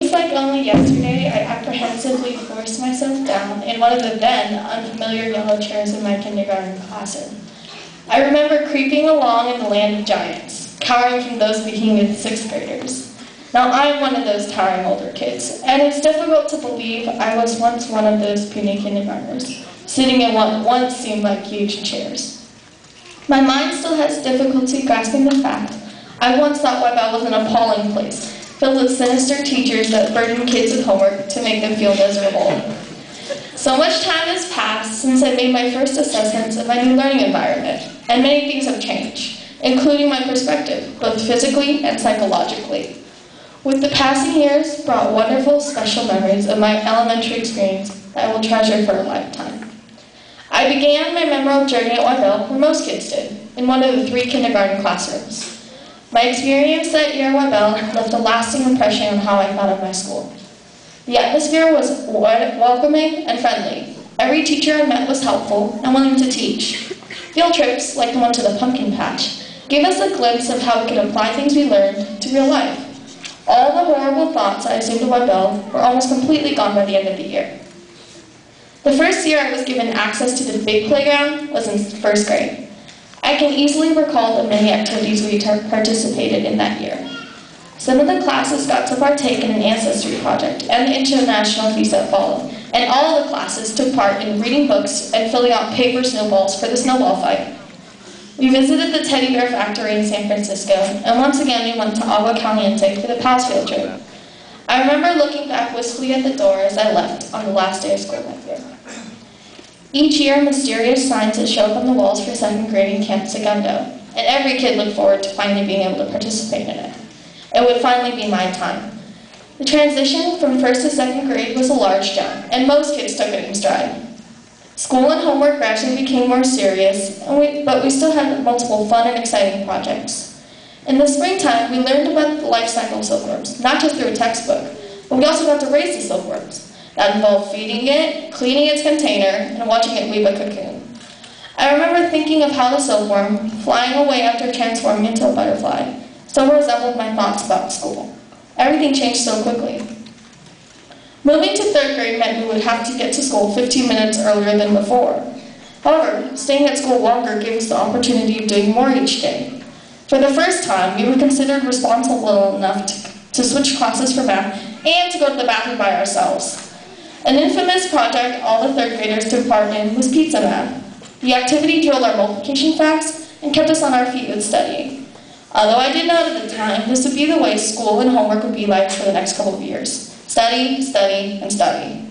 seems like only yesterday I apprehensively forced myself down in one of the then unfamiliar yellow chairs in my kindergarten classroom. I remember creeping along in the land of giants, cowering from those behemoth sixth graders. Now I'm one of those towering older kids, and it's difficult to believe I was once one of those puny kindergartners, sitting in what once seemed like huge chairs. My mind still has difficulty grasping the fact I once thought Weibel was an appalling place, filled with sinister teachers that burdened kids with homework to make them feel miserable. So much time has passed since I made my first assessments of my new learning environment, and many things have changed, including my perspective, both physically and psychologically. With the passing years brought wonderful, special memories of my elementary experience that I will treasure for a lifetime. I began my memorable journey at Weibel where most kids did, in one of the 3 kindergarten classrooms. My experience that year at Weibel left a lasting impression on how I thought of my school. The atmosphere was welcoming and friendly. Every teacher I met was helpful and willing to teach. Field trips, like the one to the pumpkin patch, gave us a glimpse of how we could apply things we learned to real life. All the horrible thoughts I assumed at Weibel were almost completely gone by the end of the year. The first year I was given access to the big playground was in 1st grade. I can easily recall the many activities we participated in that year. Some of the classes got to partake in an ancestry project and the international feast that followed, and all of the classes took part in reading books and filling out paper snowballs for the snowball fight. We visited the teddy bear factory in San Francisco, and once again we went to Agua Caliente for the PALS field trip. I remember looking back wistfully at the door as I left on the last day of school that year. Each year, mysterious signs would show up on the walls for 2nd grade in Camp Segundo, and every kid looked forward to finally being able to participate in it. It would finally be my time. The transition from 1st to 2nd grade was a large jump, and most kids took it in stride. School and homework gradually became more serious, but we still had multiple fun and exciting projects. In the springtime, we learned about the life cycle of silkworms, not just through a textbook, but we also got to raise the silkworms. That involved feeding it, cleaning its container, and watching it weave a cocoon. I remember thinking of how the silkworm, flying away after transforming into a butterfly, still resembled my thoughts about school. Everything changed so quickly. Moving to 3rd grade meant we would have to get to school 15 minutes earlier than before. However, staying at school longer gave us the opportunity of doing more each day. For the first time, we were considered responsible enough to switch classes for math and to go to the bathroom by ourselves. An infamous project all the 3rd graders took part in was Pizza Math. The activity drilled our multiplication facts and kept us on our feet with studying. Although I did know at the time, this would be the way school and homework would be like for the next couple of years. Study, study, and study.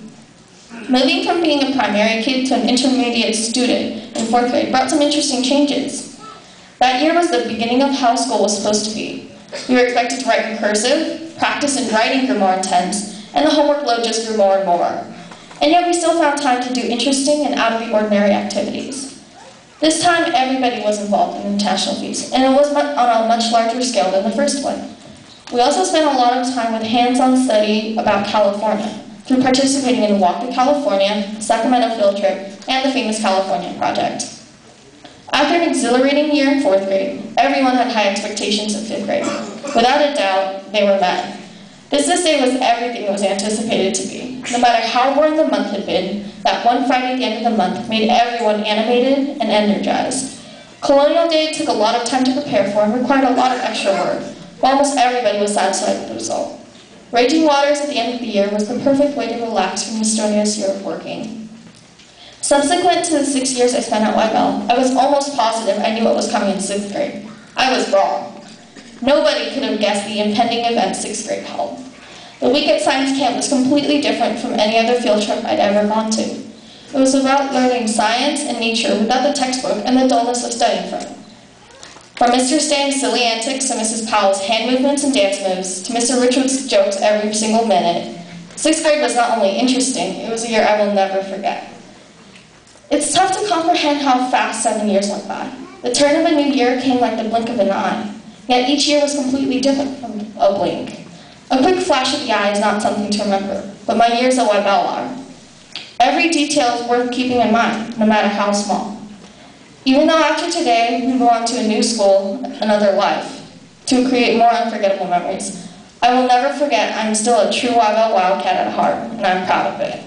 Moving from being a primary kid to an intermediate student in 4th grade brought some interesting changes. That year was the beginning of how school was supposed to be. We were expected to write in cursive, practice in writing grew more intense, and the homework load just grew more and more. And yet we still found time to do interesting and out-of-the-ordinary activities. This time, everybody was involved in the international feast, and it was on a much larger scale than the first one. We also spent a lot of time with hands-on study about California, through participating in the Walk to California, Sacramento field trip, and the famous California Project. After an exhilarating year in 4th grade, everyone had high expectations of 5th grade. Without a doubt, they were met. Business Day was everything it was anticipated to be. No matter how boring the month had been, that one Friday at the end of the month made everyone animated and energized. Colonial Day took a lot of time to prepare for and required a lot of extra work, but almost everybody was satisfied with the result. Raging Waters at the end of the year was the perfect way to relax from the strenuous year of working. Subsequent to the 6 years I spent at Weibel, I was almost positive I knew what was coming in 6th grade. I was wrong. Nobody could have guessed the impending event 6th grade held. The week at science camp was completely different from any other field trip I'd ever gone to. It was about learning science and nature without the textbook and the dullness of studying from it. From Mr. Stang's silly antics to Mrs. Powell's hand movements and dance moves to Mr. Richards' jokes every single minute, 6th grade was not only interesting, it was a year I will never forget. It's tough to comprehend how fast 7 years went by. The turn of a new year came like the blink of an eye. Yet each year was completely different from a blink. A quick flash of the eye is not something to remember, but my years at Weibel are. Every detail is worth keeping in mind, no matter how small. Even though after today we go on to a new school, another life, to create more unforgettable memories, I will never forget I'm still a true Weibel Wildcat at heart, and I'm proud of it.